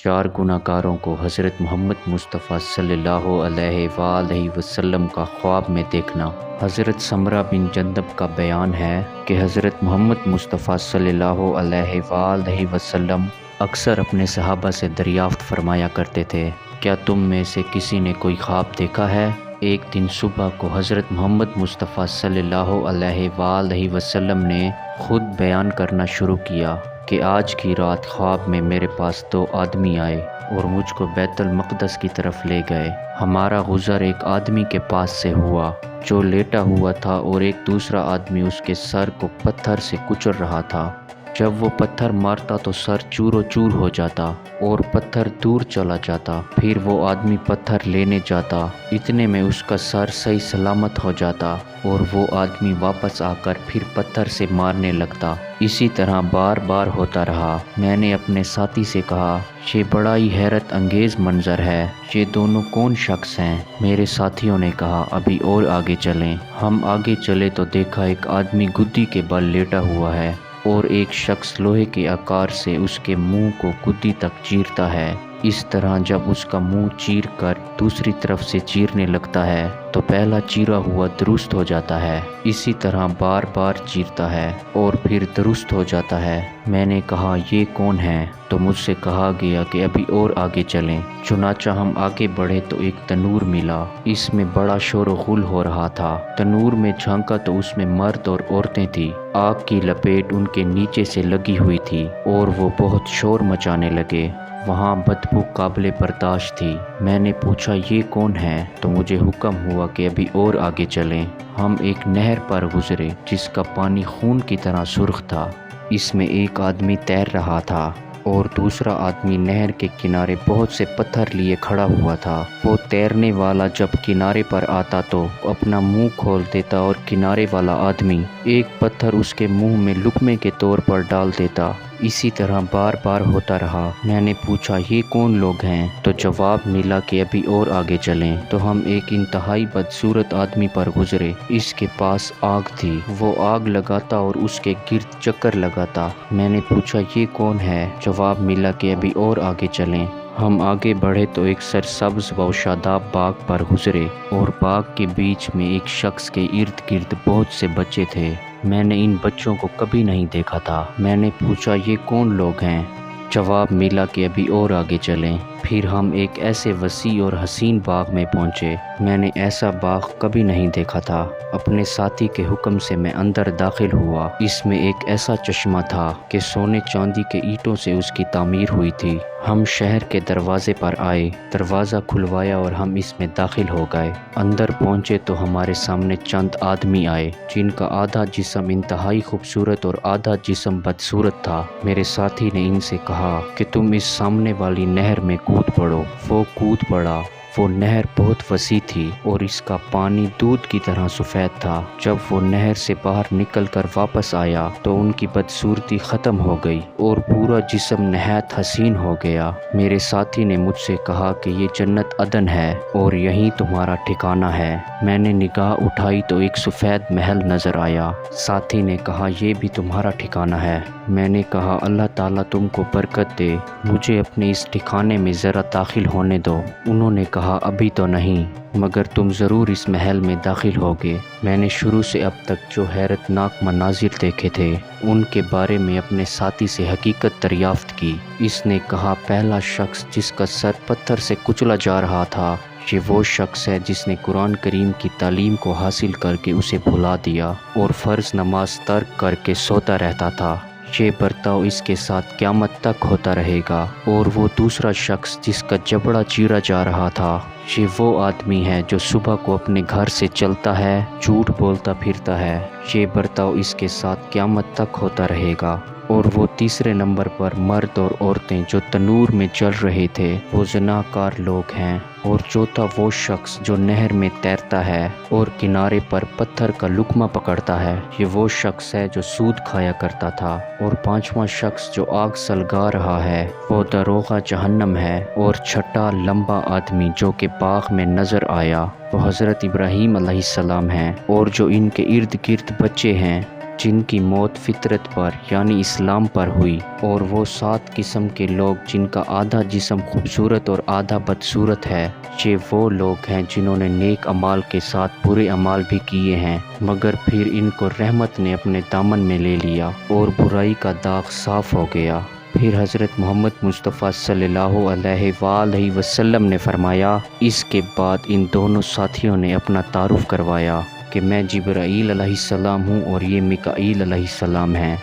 چار گناہگاروں کو حضرت محمد مصطفیٰ صلی اللہ علیہ وآلہ وسلم کا خواب میں دیکھنا۔ حضرت سمرہ بن جندب کا بیان ہے کہ حضرت محمد مصطفیٰ صلی اللہ علیہ وآلہ وسلم اکثر اپنے صحابہ سے دریافت فرمایا کرتے تھے، کیا تم میں سے کسی نے کوئی خواب دیکھا ہے؟ ایک دن صبح کو حضرت محمد مصطفیٰ صلی اللہ علیہ وآلہ وسلم نے خود بیان کرنا شروع کیا کہ آج کی رات خواب میں میرے پاس دو آدمی آئے اور مجھ کو بیت المقدس کی طرف لے گئے۔ ہمارا گزر ایک آدمی کے پاس سے ہوا جو لیٹا ہوا تھا اور ایک دوسرا آدمی اس کے سر کو پتھر سے کچل رہا تھا۔ جب وہ پتھر مارتا تو سر چور و چور ہو جاتا اور پتھر دور چلا جاتا۔ پھر وہ آدمی پتھر لینے جاتا، اتنے میں اس کا سر صحیح سلامت ہو جاتا اور وہ آدمی واپس آ کر پھر پتھر سے مارنے لگتا۔ اسی طرح بار بار ہوتا رہا۔ میں نے اپنے ساتھی سے کہا، یہ بڑا ہی حیرت انگیز منظر ہے، یہ دونوں کون شخص ہیں؟ میرے ساتھیوں نے کہا، ابھی اور آگے چلیں۔ ہم آگے چلے تو دیکھا ایک آدمی گدی کے بل لیٹا ہوا ہے اور ایک شخص لوہے کے آکار سے اس کے منہ کو گدی تک چیرتا ہے۔ اس طرح جب اس کا منہ چیر کر دوسری طرف سے چیرنے لگتا ہے تو پہلا چیرا ہوا درست ہو جاتا ہے، اسی طرح بار بار چیرتا ہے اور پھر درست ہو جاتا ہے۔ میں نے کہا، یہ کون ہے؟ تو مجھ سے کہا گیا کہ ابھی اور آگے چلیں۔ چنانچہ ہم آگے بڑھے تو ایک تنور ملا، اس میں بڑا شور و غل ہو رہا تھا۔ تنور میں جھانکا تو اس میں مرد اور عورتیں تھیں، آگ کی لپیٹ ان کے نیچے سے لگی ہوئی تھی اور وہ بہت شور مچانے لگے۔ وہاں بدبو قابل برداشت تھی۔ میں نے پوچھا، یہ کون ہے؟ تو مجھے حکم ہوا کہ ابھی اور آگے چلیں۔ ہم ایک نہر پر گزرے جس کا پانی خون کی طرح سرخ تھا۔ اس میں ایک آدمی تیر رہا تھا اور دوسرا آدمی نہر کے کنارے بہت سے پتھر لیے کھڑا ہوا تھا۔ وہ تیرنے والا جب کنارے پر آتا تو اپنا منہ کھول دیتا اور کنارے والا آدمی ایک پتھر اس کے منہ میں لقمے کے طور پر ڈال دیتا۔ اسی طرح بار بار ہوتا رہا۔ میں نے پوچھا، یہ کون لوگ ہیں؟ تو جواب ملا کہ ابھی اور آگے چلیں۔ تو ہم ایک انتہائی بدصورت آدمی پر گزرے۔ اس کے پاس آگ تھی، وہ آگ لگاتا اور اس کے گرد چکر لگاتا۔ میں نے پوچھا، یہ کون ہے؟ جواب ملا کہ ابھی اور آگے چلیں۔ ہم آگے بڑھے تو ایک سرسبز و شاداب باغ پر گزرے اور باغ کے بیچ میں ایک شخص کے ارد گرد بہت سے بچے تھے۔ میں نے ان بچوں کو کبھی نہیں دیکھا تھا۔ میں نے پوچھا، یہ کون لوگ ہیں؟ جواب ملا کہ ابھی اور آگے چلیں۔ پھر ہم ایک ایسے وسیع اور حسین باغ میں پہنچے۔ میں نے ایسا باغ کبھی نہیں دیکھا تھا۔ اپنے ساتھی کے حکم سے میں اندر داخل ہوا۔ اس میں ایک ایسا چشمہ تھا کہ سونے چاندی کے اینٹوں سے اس کی تعمیر ہوئی تھی۔ ہم شہر کے دروازے پر آئے، دروازہ کھلوایا اور ہم اس میں داخل ہو گئے۔ اندر پہنچے تو ہمارے سامنے چند آدمی آئے جن کا آدھا جسم انتہائی خوبصورت اور آدھا جسم بدصورت تھا۔ میرے ساتھی نے ان سے کہا کہ تم اس سامنے والی نہر میں کود پڑو۔ وہ کود پڑا۔ وہ نہر بہت وسیع تھی اور اس کا پانی دودھ کی طرح سفید تھا۔ جب وہ نہر سے باہر نکل کر واپس آیا تو ان کی بدصورتی ختم ہو گئی اور پورا جسم نہایت حسین ہو گیا۔ میرے ساتھی نے مجھ سے کہا کہ یہ جنت عدن ہے اور یہیں تمہارا ٹھکانہ ہے۔ میں نے نگاہ اٹھائی تو ایک سفید محل نظر آیا۔ ساتھی نے کہا، یہ بھی تمہارا ٹھکانہ ہے؟ میں نے کہا، اللہ تعالیٰ تم کو برکت دے، مجھے اپنے اس ٹھکانے میں ذرا داخل ہونے دو۔ انہوں نے کہا، ابھی تو نہیں، مگر تم ضرور اس محل میں داخل ہوگے۔ میں نے شروع سے اب تک جو حیرت ناک مناظر دیکھے تھے ان کے بارے میں اپنے ساتھی سے حقیقت دریافت کی۔ اس نے کہا، پہلا شخص جس کا سر پتھر سے کچلا جا رہا تھا، یہ وہ شخص ہے جس نے قرآن کریم کی تعلیم کو حاصل کر کے اسے بھلا دیا اور فرض نماز ترک کر کے سوتا رہتا تھا۔ یہ برتاؤ اس کے ساتھ قیامت تک ہوتا رہے گا۔ اور وہ دوسرا شخص جس کا جبڑا چیرا جا رہا تھا، یہ وہ آدمی ہے جو صبح کو اپنے گھر سے چلتا ہے، جھوٹ بولتا پھرتا ہے۔ یہ برتاؤ اس کے ساتھ قیامت تک ہوتا رہے گا۔ اور وہ تیسرے نمبر پر مرد اور عورتیں جو تنور میں جل رہے تھے، وہ زناکار لوگ ہیں۔ اور چوتھا وہ شخص جو نہر میں تیرتا ہے اور کنارے پر پتھر کا لقمہ پکڑتا ہے، یہ وہ شخص ہے جو سود کھایا کرتا تھا۔ اور پانچواں شخص جو آگ سلگا رہا ہے، وہ داروغہ جہنم ہے۔ اور چھٹا لمبا آدمی جو کہ باغ میں نظر آیا، وہ حضرت ابراہیم علیہ السلام ہیں۔ اور جو ان کے ارد گرد بچے ہیں جن کی موت فطرت پر یعنی اسلام پر ہوئی، اور وہ 7 قسم کے لوگ جن کا آدھا جسم خوبصورت اور آدھا بدصورت ہے۔ یہ وہ لوگ ہیں جنہوں نے نیک اعمال کے ساتھ برے اعمال بھی کیے ہیں، مگر پھر ان کو رحمت نے اپنے دامن میں لے لیا اور برائی کا داغ صاف ہو گیا۔ پھر حضرت محمد مصطفیٰ صلی اللہ علیہ وآلہ وسلم نے فرمایا، اس کے بعد ان دونوں ساتھیوں نے اپنا تعارف کروایا کہ میں جبرائیل علیہ السلام ہوں اور یہ میکائیل علیہ السلام ہیں۔